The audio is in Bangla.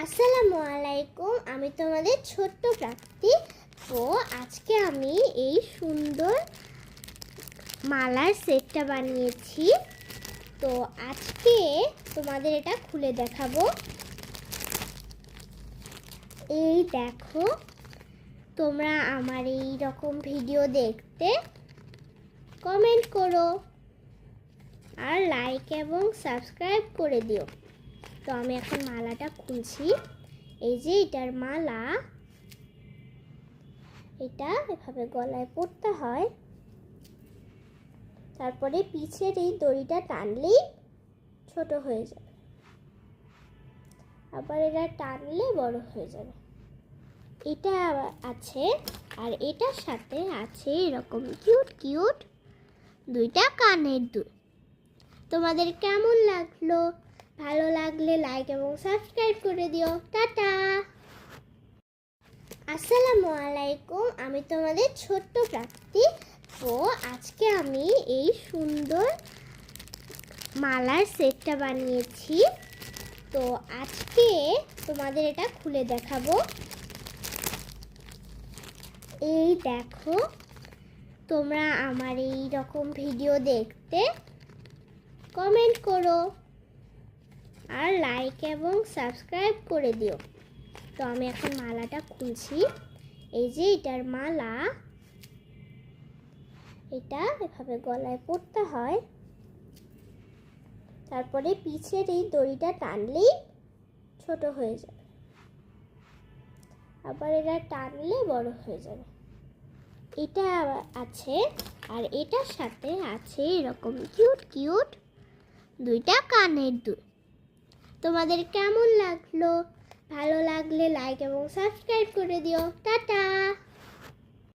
আসসালামু আলাইকুম, আমি তোমাদের ছোট্ট প্রাপ্তি। তো আজকে আমি এই সুন্দর মালার সেটটা বানিয়েছি। তো আজকে তোমাদের এটা খুলে দেখাবো। এই দেখো, তোমরা আমার এই রকম ভিডিও দেখতে কমেন্ট করো আর লাইক এবং সাবস্ক্রাইব করে দিও। তো আমি এখন মালাটা খুলছি। এই যে এটার মালা, এটা এভাবে গলায় পরতে হয়। তারপরে পিছের এই দড়িটা টানলেই ছোট হয়ে যাবে, আবার এটা টানলে বড় হয়ে যাবে। এটা আছে, আর এটার সাথে আছে এরকম কিউট কিউট দুইটা কানের দুল। তোমাদের কেমন লাগলো? ভালো লাগলে লাইক এবং সাবস্ক্রাইব করে দিও। টাটা। আসসালামু আলাইকুম, আমি তোমাদের ছোট্ট প্রাপ্তি। তো আজকে আমি এই সুন্দর মালার সেটটা বানিয়েছি। তো আজকে তোমাদের এটা খুলে দেখাবো। এই দেখো, তোমরা আমার এই রকম ভিডিও দেখতে কমেন্ট করো আর লাইক এবং সাবস্ক্রাইব করে দিও। তো আমি এখন মালাটা খুলছি। এই যে এটার মালা, এটা এভাবে গলায় পরতে হয়। তারপরে পিছের এই দড়িটা টানলেই ছোট হয়ে যাবে, আবার এটা টানলে বড় হয়ে যাবে। এটা আছে, আর এটার সাথে আছে এরকম কিউট কিউট দুইটা কানের দুল। তোমাদের কেমন লাগলো? ভালো লাগলে লাইক এবং সাবস্ক্রাইব করে দিও। টাটা।